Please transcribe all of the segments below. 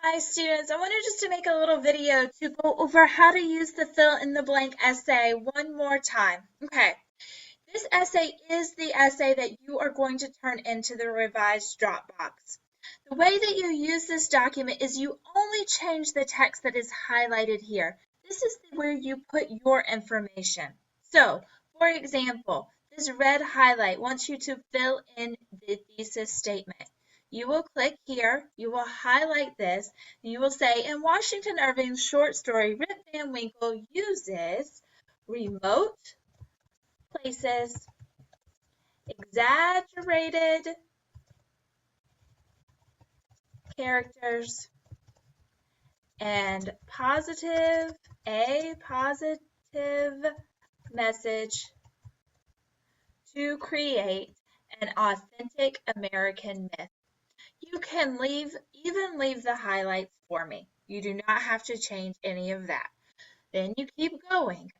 Hi students, I wanted just to make a little video to go over how to use the fill in the blank essay one more time. Okay, this essay is the essay that you are going to turn into the revised Dropbox. The way that you use this document is you only change the text that is highlighted here. This is where you put your information. So, for example, this red highlight wants you to fill in the thesis statement. You will click here, you will highlight this, and you will say, in Washington Irving's short story, Rip Van Winkle uses remote places, exaggerated characters, and a positive message to create an authentic American myth. You can even leave the highlights for me. You do not have to change any of that. Then you keep going.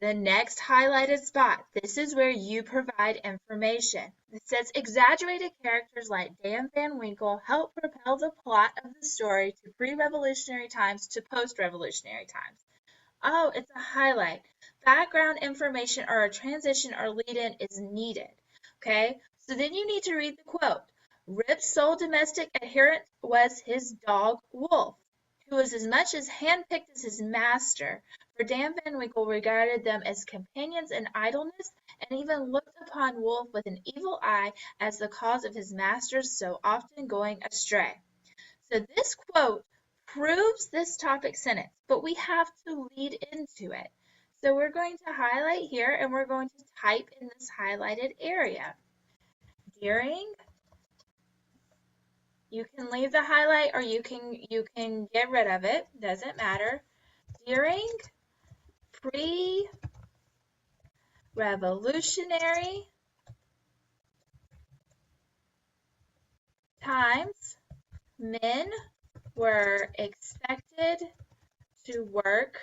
The next highlighted spot, this is where you provide information. It says exaggerated characters like Dan Van Winkle help propel the plot of the story to pre-revolutionary times to post-revolutionary times. Oh, it's a highlight. Background information or a transition or lead-in is needed. Okay, so then you need to read the quote. Rip's sole domestic adherent was his dog Wolf, who was as much as handpicked as his master, for Dan Van Winkle regarded them as companions in idleness and even looked upon Wolf with an evil eye as the cause of his master's so often going astray. So this quote proves this topic sentence, but we have to lead into it. So we're going to highlight here and we're going to type in this highlighted area. During, you can leave the highlight or you can get rid of it, doesn't matter. During pre-revolutionary times, men were expected to work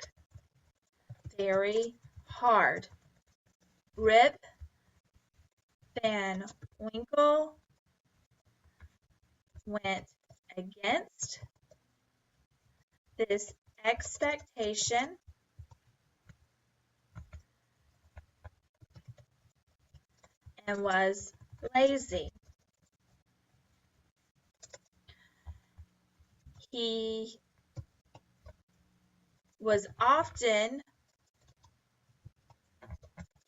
very hard. Rip Van Winkle went against this expectation and was lazy. He was often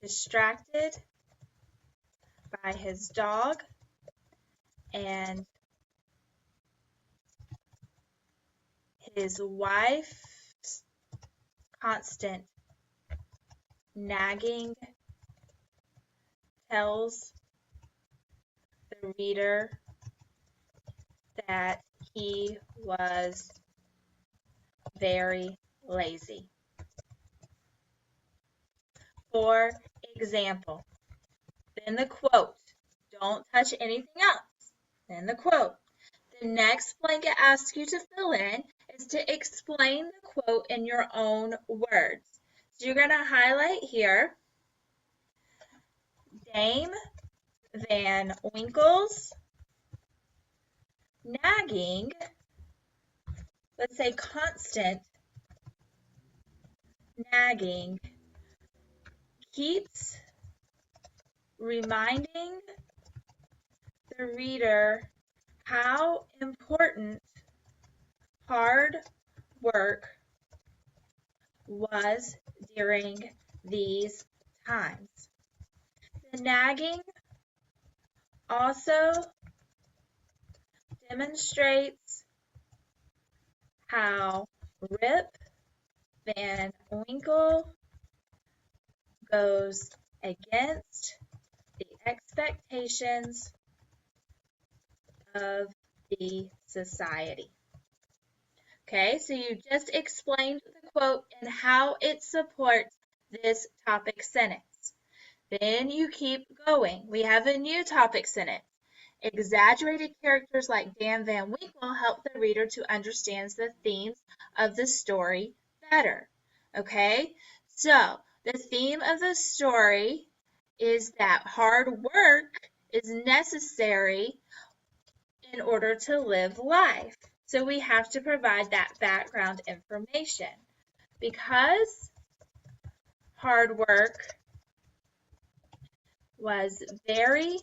distracted by his dog and his wife's constant nagging tells the reader that he was very lazy. For example, then the quote. Don't touch anything else. Then the quote. The next blank it asks you to fill in is to explain the quote in your own words. So you're going to highlight here, Dame Van Winkle's nagging, let's say constant nagging, keeps reminding the reader how important hard work was during these times. The nagging also demonstrates how Rip Van Winkle goes against the expectations of the society. Okay, so you just explained the quote and how it supports this topic sentence. Then you keep going. We have a new topic sentence. Exaggerated characters like Dan Van Winkle help the reader to understand the themes of the story better. Okay, so the theme of the story is that hard work is necessary in order to live life. So we have to provide that background information. Because hard work was very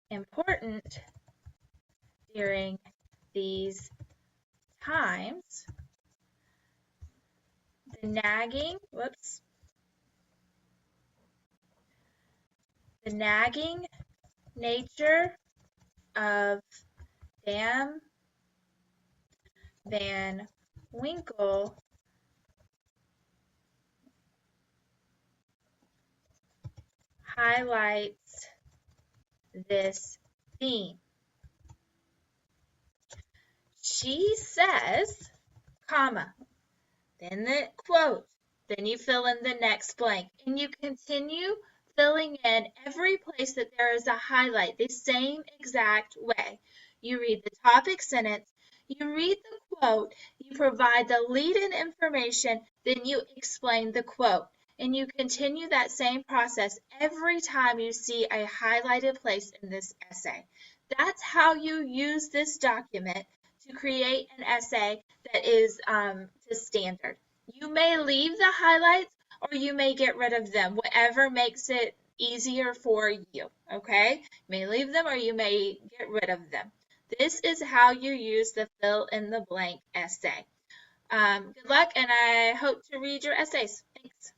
important during these times, the nagging nature of Dam Van Winkle highlights this theme. She says, comma, then the quote, then you fill in the next blank, and you continue filling in every place that there is a highlight the same exact way. You read the topic sentence, you read the quote, you provide the lead-in information, then you explain the quote. And you continue that same process every time you see a highlighted place in this essay. That's how you use this document to create an essay that is to standard. You may leave the highlights or you may get rid of them, whatever makes it easier for you, okay? You may leave them or you may get rid of them. This is how you use the fill in the blank essay. Good luck, and I hope to read your essays. Thanks.